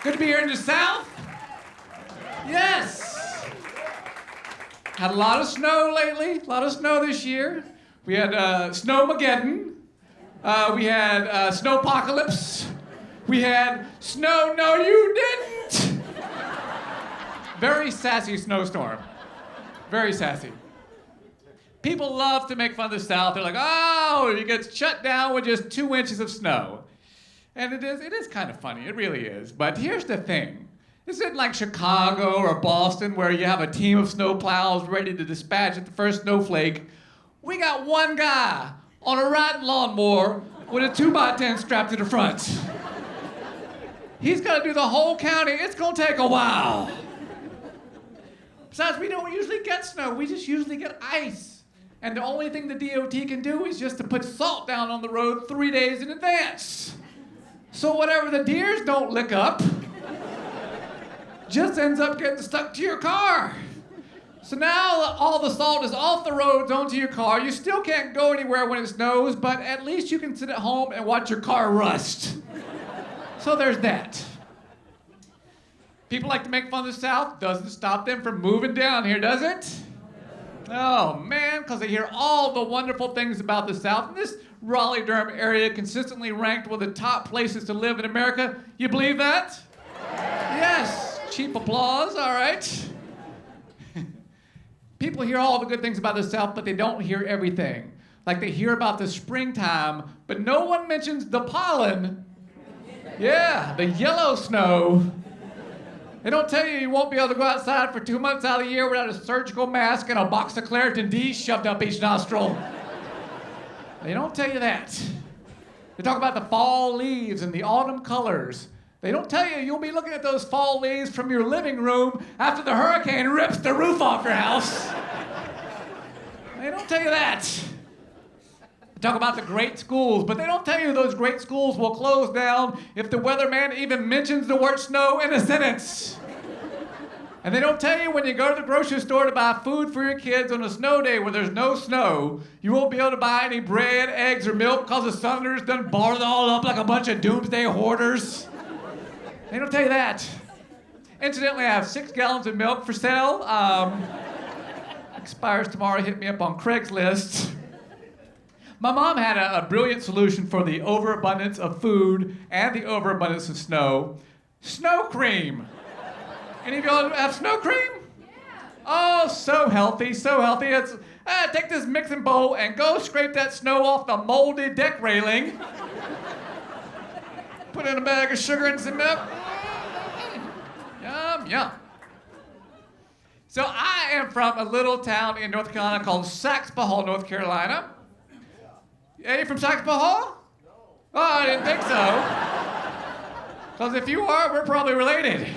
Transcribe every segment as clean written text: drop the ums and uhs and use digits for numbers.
Good to be here in the South. Yes. Had a lot of snow lately, a lot of snow this year. We had Snowmageddon. We had Snowpocalypse. We had Snow No You Didn't. Very sassy snowstorm. Very sassy. People love to make fun of the South. They're like, oh, you get shut down with just 2 inches of snow. And it is kind of funny, it really is. But here's the thing. This isn't like Chicago or Boston where you have a team of snowplows ready to dispatch at the first snowflake. We got one guy on a riding lawnmower with a 2x10 strapped to the front. He's got to do the whole county. It's going to take a while. Besides, we don't usually get snow. We just usually get ice. And the only thing the DOT can do is just to put salt down on the road 3 days in advance. So whatever the deers don't lick up just ends up getting stuck to your car. So now all the salt is off the roads onto your car. You still can't go anywhere when it snows, but at least you can sit at home and watch your car rust. So there's that. People like to make fun of the South. Doesn't stop them from moving down here, does it? Oh, man, because they hear all the wonderful things about the South. And this Raleigh-Durham area consistently ranked one of the top places to live in America. You believe that? Yes. Cheap applause, all right. People hear all the good things about the South, but they don't hear everything. Like they hear about the springtime, but no one mentions the pollen. Yeah, the yellow snow. They don't tell you won't be able to go outside for 2 months out of the year without a surgical mask and a box of Claritin D shoved up each nostril. They don't tell you that. They talk about the fall leaves and the autumn colors. They don't tell you you'll be looking at those fall leaves from your living room after the hurricane rips the roof off your house. They don't tell you that. They talk about the great schools, but they don't tell you those great schools will close down if the weatherman even mentions the word snow in a sentence. And they don't tell you when you go to the grocery store to buy food for your kids on a snow day where there's no snow, you won't be able to buy any bread, eggs, or milk because the Southerners done bought it all up like a bunch of doomsday hoarders. They don't tell you that. Incidentally, I have 6 gallons of milk for sale. Expires tomorrow. Hit me up on Craigslist. My mom had a brilliant solution for the overabundance of food and the overabundance of snow. Snow cream. Any of y'all have snow cream? Yeah. Oh, so healthy, so healthy. It's take this mixing bowl and go scrape that snow off the molded deck railing. Put in a bag of sugar and some milk. Yum, yum. So I am from a little town in North Carolina called Saxby, North Carolina. Are you from Saxby? No. Oh, I didn't think so. Because if you are, we're probably related.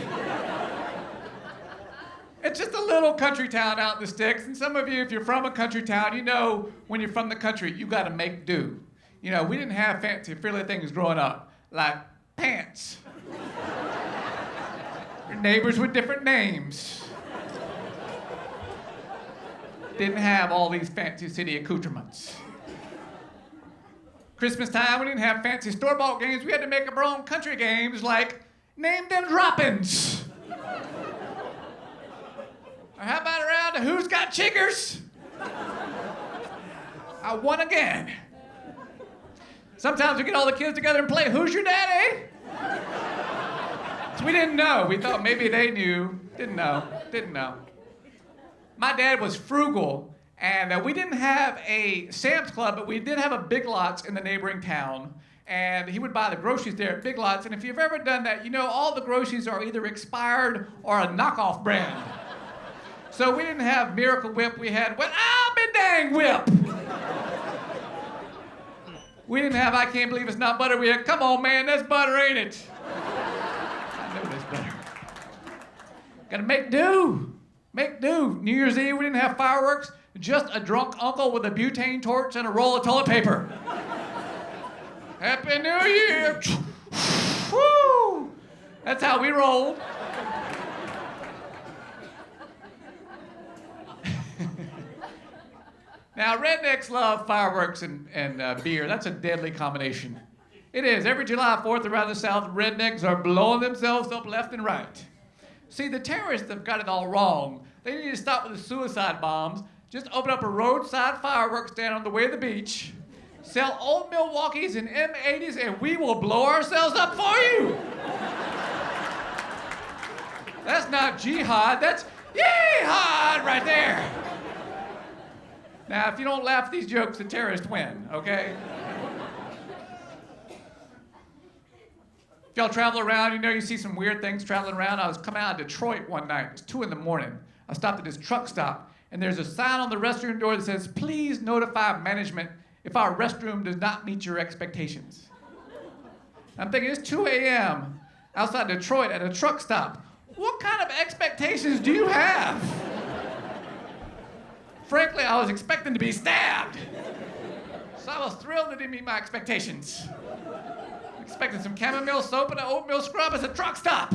It's just a little country town out in the sticks, and some of you, if you're from a country town, you know when you're from the country, you gotta make do. You know, we didn't have fancy, frilly things growing up, like pants. Your neighbors with different names. Didn't have all these fancy city accoutrements. Christmas time, we didn't have fancy store-bought games. We had to make up our own country games like Name Them Droppins'. Or how about around to Who's Got Chiggers? I won again. Sometimes we get all the kids together and play Who's Your Daddy? So we didn't know. We thought maybe they knew. Didn't know. My dad was frugal, and we didn't have a Sam's Club, but we did have a Big Lots in the neighboring town. And he would buy the groceries there at Big Lots. And if you've ever done that, you know all the groceries are either expired or a knockoff brand. So we didn't have Miracle Whip, we had, well, I'll be dang whip. We didn't have I Can't Believe It's Not Butter, we had, come on man, that's butter, ain't it? I know that's butter. Gotta make do. New Year's Eve, we didn't have fireworks, just a drunk uncle with a butane torch and a roll of toilet paper. Happy New Year. Woo! That's how we rolled. Now, rednecks love fireworks and beer. That's a deadly combination. It is. Every July 4th around the South, rednecks are blowing themselves up left and right. See, the terrorists have got it all wrong. They need to stop with the suicide bombs. Just open up a roadside fireworks stand on the way to the beach. Sell old Milwaukees and M80s, and we will blow ourselves up for you. That's not jihad, that's yeehad right there. Now, if you don't laugh at these jokes, the terrorists win, okay? If y'all travel around, you know you see some weird things traveling around. I was coming out of Detroit one night. It was 2 in the morning. I stopped at this truck stop, and there's a sign on the restroom door that says, "Please notify management if our restroom does not meet your expectations." I'm thinking, it's 2 a.m. outside Detroit at a truck stop. What kind of expectations do you have? Frankly, I was expecting to be stabbed. So I was thrilled it didn't meet my expectations. Expecting some chamomile soap and an oatmeal scrub as a truck stop.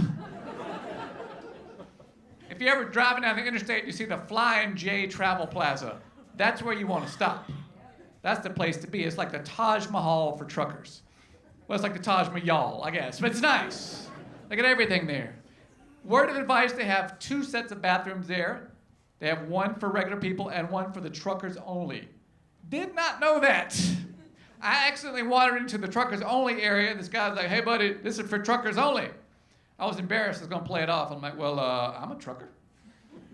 If you're ever driving down the interstate, you see the Flying J Travel Plaza. That's where you want to stop. That's the place to be. It's like the Taj Mahal for truckers. Well, it's like the Taj Mahal, I guess, but it's nice. They got everything there. Word of advice, they have 2 sets of bathrooms there. They have one for regular people and one for the truckers only. Did not know that. I accidentally wandered into the truckers only area, and this guy was like, "Hey buddy, this is for truckers only." I was embarrassed. I was gonna play it off. I'm like, "Well, I'm a trucker."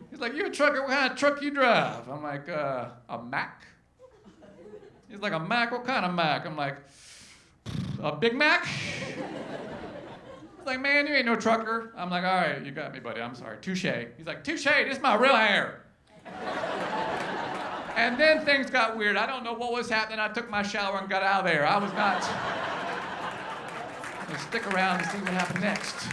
He's like, "You're a trucker? What kind of truck you drive?" I'm like, "A Mack." He's like, "A Mack? What kind of Mack?" I'm like, "A Big Mac?" He's like, "Man, you ain't no trucker." I'm like, "All right, you got me, buddy. I'm sorry. Touche." He's like, "Touche, this is my real hair." And then things got weird. I don't know what was happening. I took my shower and got out of there. I was not going to stick around and see what happened next.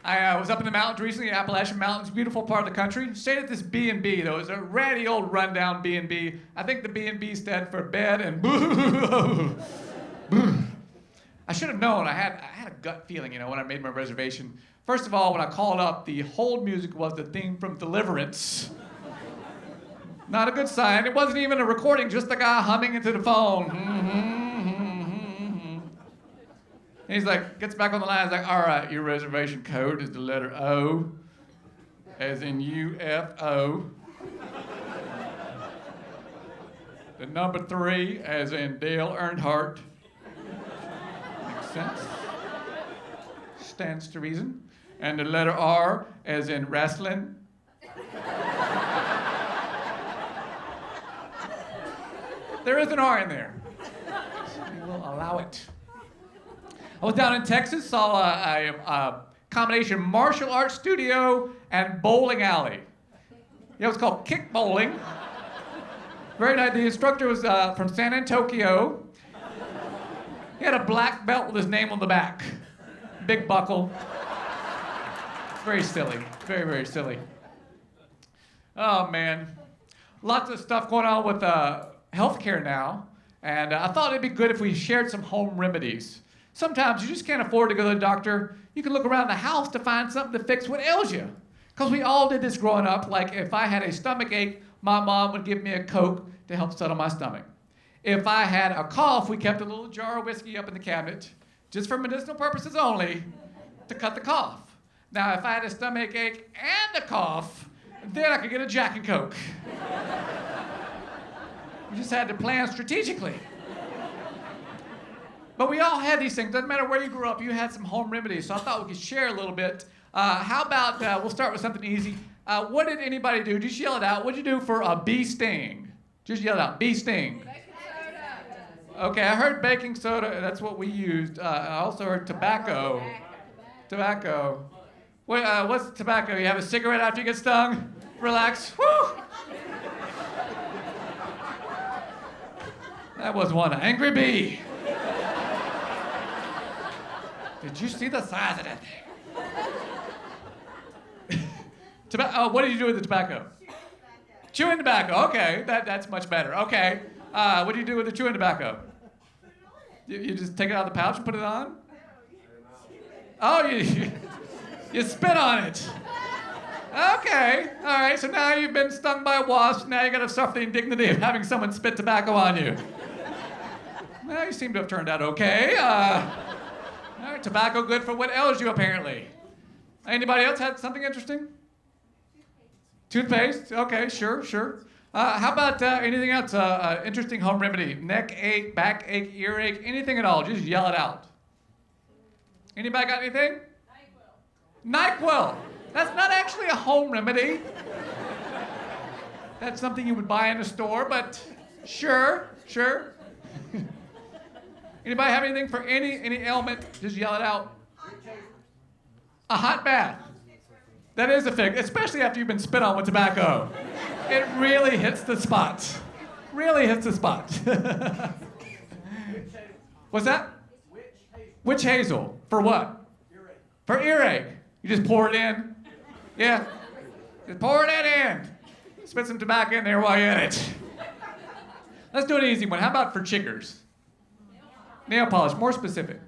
I was up in the mountains recently, Appalachian Mountains, beautiful part of the country. Stayed at this B&B, though. It was a ratty old rundown B&B. I think the B&B stood for bed and I should have known. I had a gut feeling, when I made my reservation. First of all, when I called up, the hold music was the theme from Deliverance. Not a good sign. It wasn't even a recording, just the guy humming into the phone. And he's like, gets back on the line, he's like, "All right, your reservation code is the letter O, as in UFO. The number 3, as in Dale Earnhardt. Makes sense. Stands to reason. And the letter R, as in wrestling. There is an R in there. So we will allow it. I was down in Texas, saw a combination martial arts studio and bowling alley. Yeah, it was called kick bowling. Very nice. The instructor was from San Antonio. He had a black belt with his name on the back. Big buckle. Very silly. Very, very silly. Oh, man. Lots of stuff going on with healthcare now. And I thought it'd be good if we shared some home remedies. Sometimes you just can't afford to go to the doctor. You can look around the house to find something to fix what ails you. Because we all did this growing up. Like if I had a stomach ache, my mom would give me a Coke to help settle my stomach. If I had a cough, we kept a little jar of whiskey up in the cabinet, just for medicinal purposes only, to cut the cough. Now, if I had a stomach ache and a cough, then I could get a Jack and Coke. We just had to plan strategically. But we all had these things. Doesn't matter where you grew up, you had some home remedies. So I thought we could share a little bit. How about, we'll start with something easy. What did anybody do? Just yell it out. What did you do for a bee sting? Just yell it out. Bee sting. Baking soda. Okay, I heard baking soda. That's what we used. I also heard tobacco. Tobacco. Wait, what's tobacco? You have a cigarette after you get stung? Relax. Woo! That was one angry bee. Did you see the size of that thing? What did you do with the tobacco? Chewing tobacco. Okay, that's much better. Okay. What do you do with the chewing tobacco? You just take it out of the pouch and put it on? Oh, you spit on it. Okay. All right. So now you've been stung by a wasp. Now you got to suffer the indignity of having someone spit tobacco on you. Well, you seem to have turned out okay. All right, tobacco good for what ails you, apparently. Anybody else had something interesting? Toothpaste? Okay, sure. How about anything else? Interesting home remedy? Neck ache, back ache, earache, anything at all? Just yell it out. Anybody got anything? NyQuil. That's not actually a home remedy. That's something you would buy in a store, but sure. Anybody have anything for any ailment? Just yell it out. A hot bath. That is a fix, especially after you've been spit on with tobacco. It really hits the spot. What's that? Witch hazel. For what? Earache. For earache. You just pour it in. Yeah. Just pour that in. Spit some tobacco in there while you're at it. Let's do an easy one. How about for chiggers? Nail polish, more specific.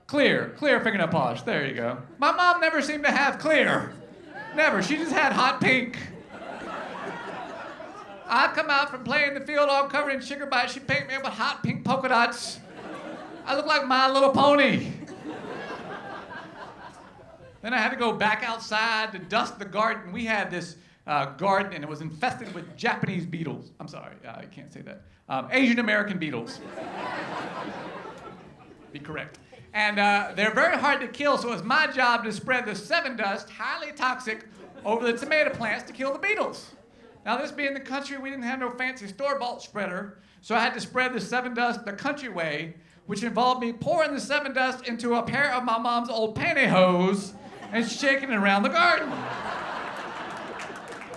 Clear fingernail polish. There you go. My mom never seemed to have clear. Never. She just had hot pink. I'd come out from playing in the field all covered in sugar bites. She'd paint me up with hot pink polka dots. I looked like My Little Pony. Then I had to go back outside to dust the garden. We had this garden, and it was infested with Japanese beetles. I'm sorry, I can't say that. Asian American beetles. Be correct. And they're very hard to kill, so it was my job to spread the 7 dust, highly toxic, over the tomato plants to kill the beetles. Now, this being the country, we didn't have no fancy store-bought spreader, so I had to spread the 7 dust the country way, which involved me pouring the 7 dust into a pair of my mom's old pantyhose and shaking it around the garden.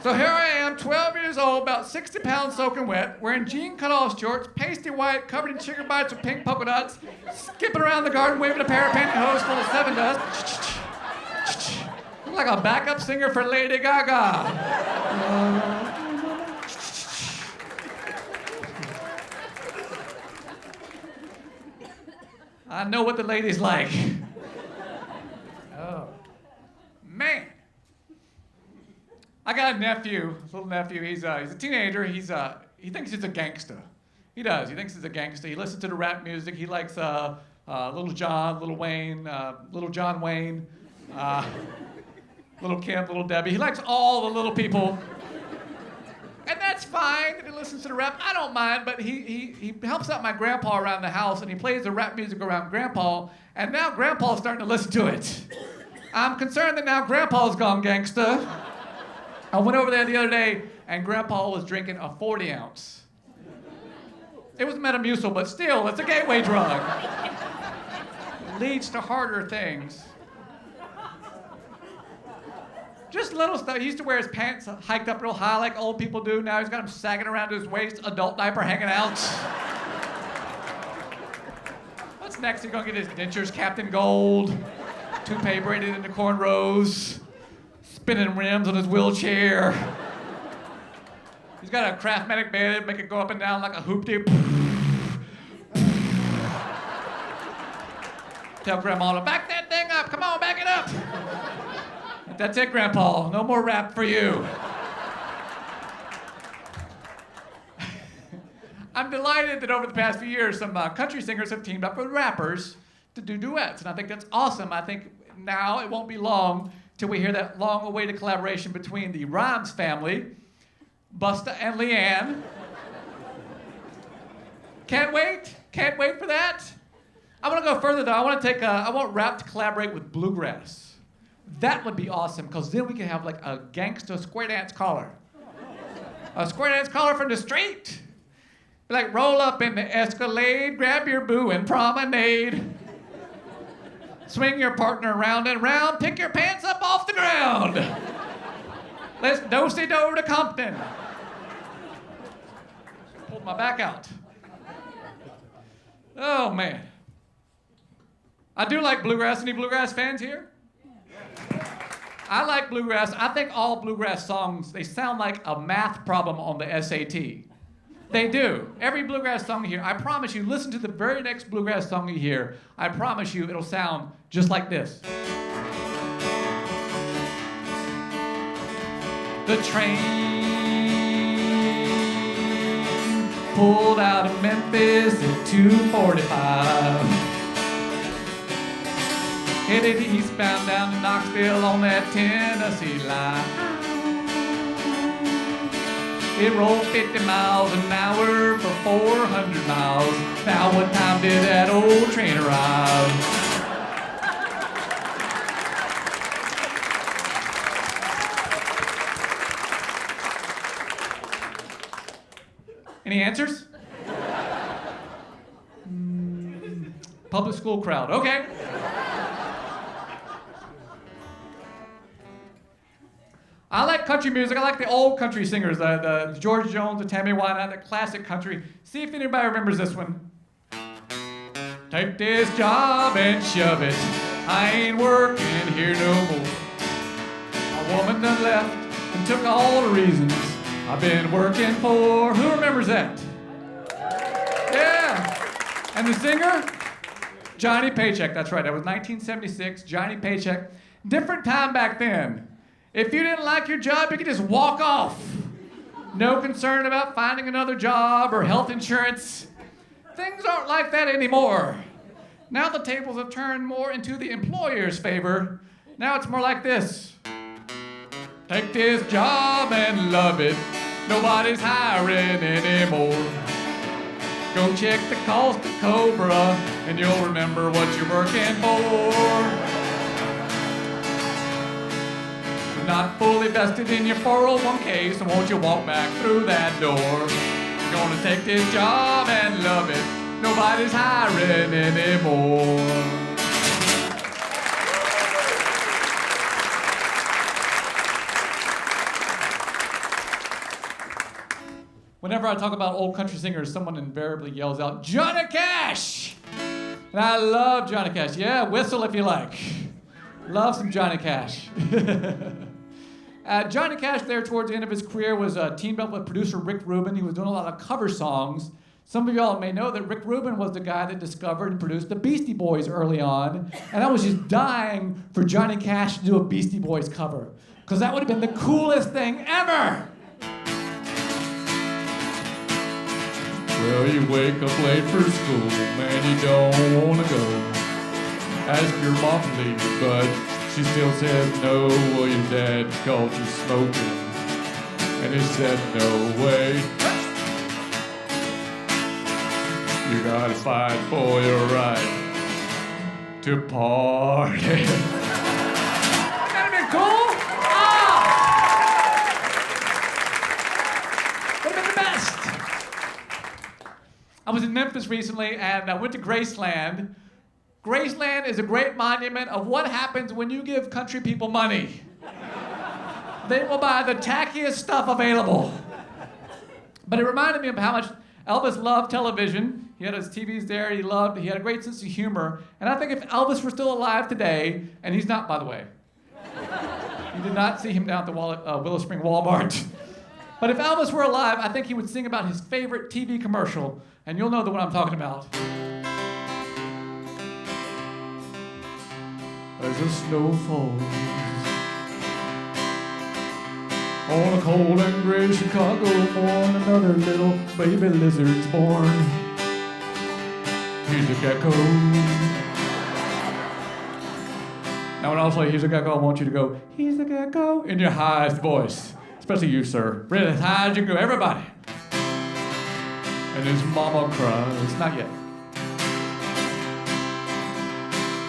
So here I am, 12 years old, about 60 pounds soaking wet, wearing jean cut-off shorts, pasty white, covered in sugar bites with pink polka dots, skipping around the garden, waving a pair of pantyhose full of 7 dust. Look like a backup singer for Lady Gaga. I know what the ladies like. Oh, man. I got a little nephew. He's a teenager. He thinks he's a gangster. He does. He thinks he's a gangster. He listens to the rap music. He likes Little John, Little Wayne, Little John Wayne, Little Kim, Little Debbie. He likes all the little people. And that's fine that he listens to the rap. I don't mind, but he helps out my grandpa around the house, and he plays the rap music around Grandpa, and now Grandpa's starting to listen to it. I'm concerned that now Grandpa's gone gangster. I went over there the other day, and Grandpa was drinking a 40-ounce. It was Metamucil, but still, it's a gateway drug. It leads to harder things. Just little stuff. He used to wear his pants hiked up real high like old people do. Now he's got them sagging around to his waist, adult diaper hanging out. What's next? He's gonna get his dentures capped in gold, toupee braided into cornrows, spinning rims on his wheelchair. He's got a Craftmatic bed, make it go up and down like a hoopty. Tell Grandma to back that thing up. Come on, back it up. That's it, Grandpa. No more rap for you. I'm delighted that over the past few years, some country singers have teamed up with rappers to do duets, and I think that's awesome. I think now it won't be long till we hear that long-awaited collaboration between the Rhymes family, Busta and Leanne. Can't wait for that. I want to go further though. I want rap to collaborate with bluegrass. That would be awesome, because then we can have like a gangster square dance caller. A square dance caller from the street. Like, roll up in the Escalade, grab your boo and promenade. Swing your partner round and round, pick your pants up off the ground. Let's do-si-do to Compton. Pulled my back out. Oh, man. I do like bluegrass. Any bluegrass fans here? I like bluegrass. I think all bluegrass songs, they sound like a math problem on the SAT. They do. Every bluegrass song you hear, I promise you, listen to the very next bluegrass song you hear, I promise you it'll sound just like this. The train pulled out of Memphis at 2:45. Headed eastbound down to Knoxville on that Tennessee line. It rolled 50 miles an hour for 400 miles. Now what time did that old train arrive? Any answers? Public school crowd, okay. I like country music. I like the old country singers, the George Jones, the Tammy Wynette, the classic country. See if anybody remembers this one. Take this job and shove it. I ain't working here no more. A woman done left and took all the reasons I've been working for. Who remembers that? Yeah. And the singer? Johnny Paycheck. That's right. That was 1976. Johnny Paycheck. Different time back then. If you didn't like your job, you could just walk off. No concern about finding another job or health insurance. Things aren't like that anymore. Now the tables have turned more into the employer's favor. Now it's more like this. Take this job and love it. Nobody's hiring anymore. Go check the cost of Cobra and you'll remember what you're working for. Not fully vested in your 401k, so won't you walk back through that door? You're gonna take this job and love it. Nobody's hiring anymore. Whenever I talk about old country singers, someone invariably yells out, Johnny Cash! And I love Johnny Cash. Yeah, whistle if you like. Love some Johnny Cash. Johnny Cash there towards the end of his career was teamed up with producer Rick Rubin. He was doing a lot of cover songs. Some of y'all may know that Rick Rubin was the guy that discovered and produced the Beastie Boys early on. And I was just dying for Johnny Cash to do a Beastie Boys cover, because that would have been the coolest thing ever. Well, you wake up late for school and you don't want to go. Ask your mom to leave, but she still says no. Well, your dad called you smoking, and he said no way. You gotta fight for your right to party. That'd be cool. Would have been the best. I was in Memphis recently, and I went to Graceland. Graceland is a great monument of what happens when you give country people money. They will buy the tackiest stuff available. But it reminded me of how much Elvis loved television. He had his TVs there, he had a great sense of humor. And I think if Elvis were still alive today, and he's not, by the way. You did not see him down at the Willow Spring Walmart. But if Elvis were alive, I think he would sing about his favorite TV commercial. And you'll know the one I'm talking about. As the snow falls on a cold and gray Chicago morn, another little baby lizard's born. He's a gecko. Now when I say he's a gecko, I want you to go, he's a gecko, in your highest voice. Especially you, sir. Really as high as you can go, everybody. And his mama cries, not yet.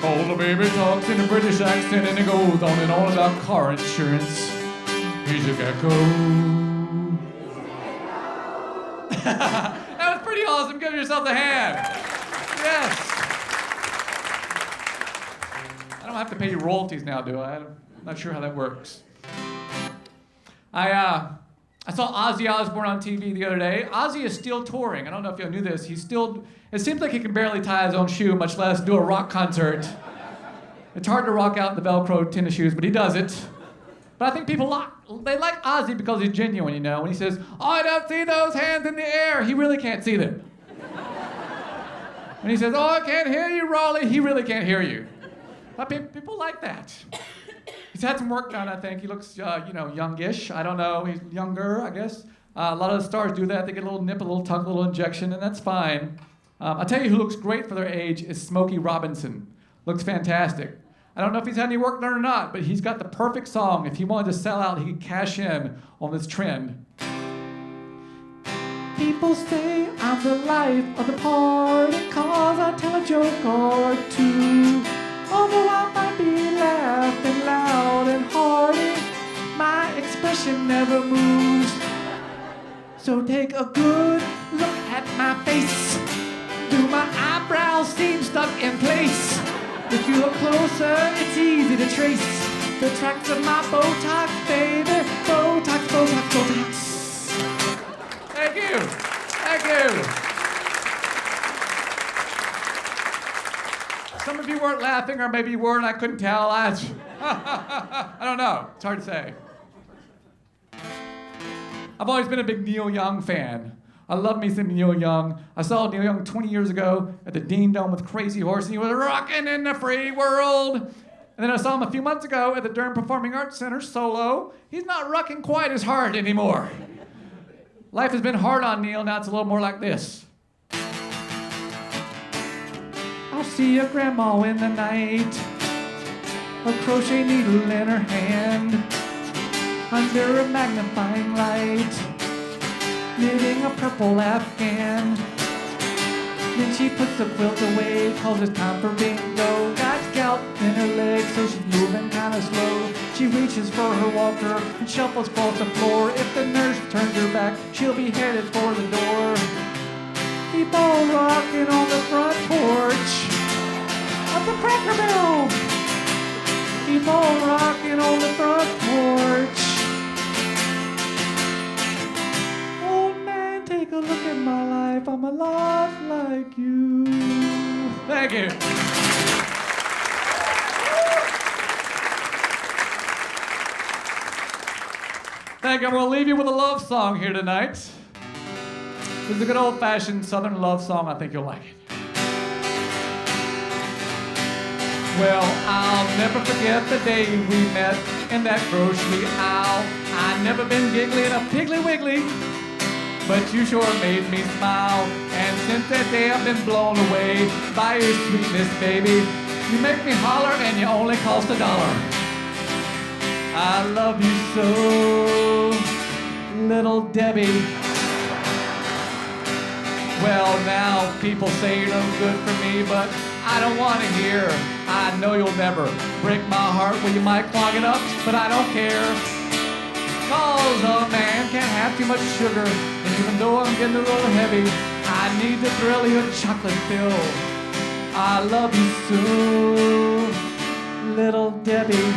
Oh, the baby talks in a British accent and it goes on and on about car insurance. He's a gecko. That was pretty awesome. Give yourself a hand. Yes. I don't have to pay you royalties now, do I? I'm not sure how that works. I saw Ozzy Osbourne on TV the other day. Ozzy is still touring. I don't know if you knew this. It seems like he can barely tie his own shoe, much less do a rock concert. It's hard to rock out in the Velcro tennis shoes, but he does it. But I think people like Ozzy because he's genuine, you know. When he says, "Oh, I don't see those hands in the air," he really can't see them. When he says, "Oh, I can't hear you, Raleigh," he really can't hear you. But people like that. He's had some work done, I think. He looks, youngish. I don't know. He's younger, I guess. A lot of the stars do that. They get a little nip, a little tuck, a little injection, and that's fine. I'll tell you who looks great for their age is Smokey Robinson. Looks fantastic. I don't know if he's had any work done or not, but he's got the perfect song. If he wanted to sell out, he could cash in on this trend. People say I'm the life of the party, cause I tell a joke or two. Although I might be laughing loud and hearty, my expression never moves. So take a good look at my face. Do my eyebrows seem stuck in place? If you look closer, it's easy to trace the tracks of my botox, baby. Botox, botox, botox. Thank you. Thank you. Some of you weren't laughing, or maybe you were and I couldn't tell. I don't know. It's hard to say. I've always been a big Neil Young fan. I love me some Neil Young. I saw Neil Young 20 years ago at the Dean Dome with Crazy Horse, and he was rocking in the free world. And then I saw him a few months ago at the Durham Performing Arts Center solo. He's not rocking quite as hard anymore. Life has been hard on Neil, now it's a little more like this. I'll see a grandma in the night, a crochet needle in her hand, under a magnifying light, knitting a purple Afghan. Then she puts the quilt away, calls it's time for bingo. Got gout in her leg, so she's moving kinda slow. She reaches for her walker and shuffles across the floor. If the nurse turns her back, she'll be headed for the door. Keep on rocking on the front porch of the Cracker Barrel. Keep on rocking on the front porch. Take a look at my life, I'm a lot like you. Thank you. Thank you. I'm going to leave you with a love song here tonight. This is a good old-fashioned Southern love song. I think you'll like it. Well, I'll never forget the day we met in that grocery aisle. I've never been giggly in a Piggly Wiggly, but you sure made me smile. And since that day I've been blown away by your sweetness, baby. You make me holler and you only cost $1. I love you so, little Debbie. Well, now people say you're no good for me, but I don't want to hear. I know you'll never break my heart. Well, you might clog it up, but I don't care. Cause a man can't have too much sugar, and even though I'm getting a little heavy, I need to thrill you a chocolate pill. I love you so, little Debbie.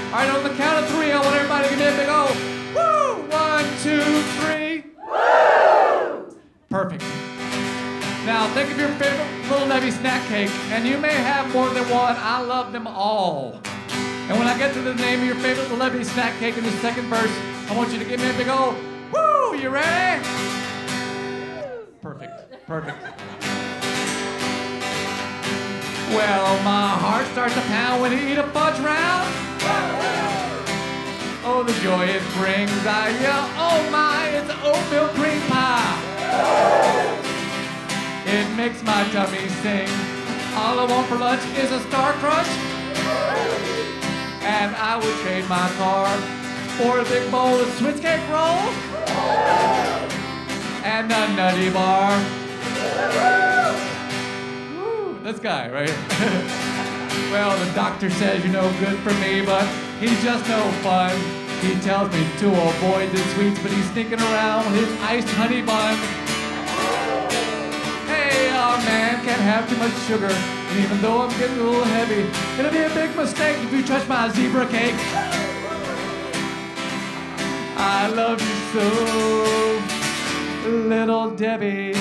All right, on the count of 3, I want everybody to give me a big oh, woo! 1, 2, 3. Woo! Perfect. Now think of your favorite Little Debbie snack cake, and you may have more than one. I love them all. And when I get to the name of your favorite Little Debbie snack cake in the second verse, I want you to give me a big old woo! You ready? Perfect. Perfect. Well, my heart starts to pound when you eat a fudge round. Oh, the joy it brings. I yell, oh my, it's oatmeal cream pie. It makes my tummy sing. All I want for lunch is a Star Crunch. And I would trade my car for a big bowl of Swiss cake rolls and a nutty bar. Woo, this guy, right? Well, the doctor says you're no good for me, but he's just no fun. He tells me to avoid the sweets, but he's sneaking around with his iced honey bun. Hey, our man can't have too much sugar. And even though I'm getting a little heavy, it'll be a big mistake if you touch my zebra cake. I love you so, little Debbie.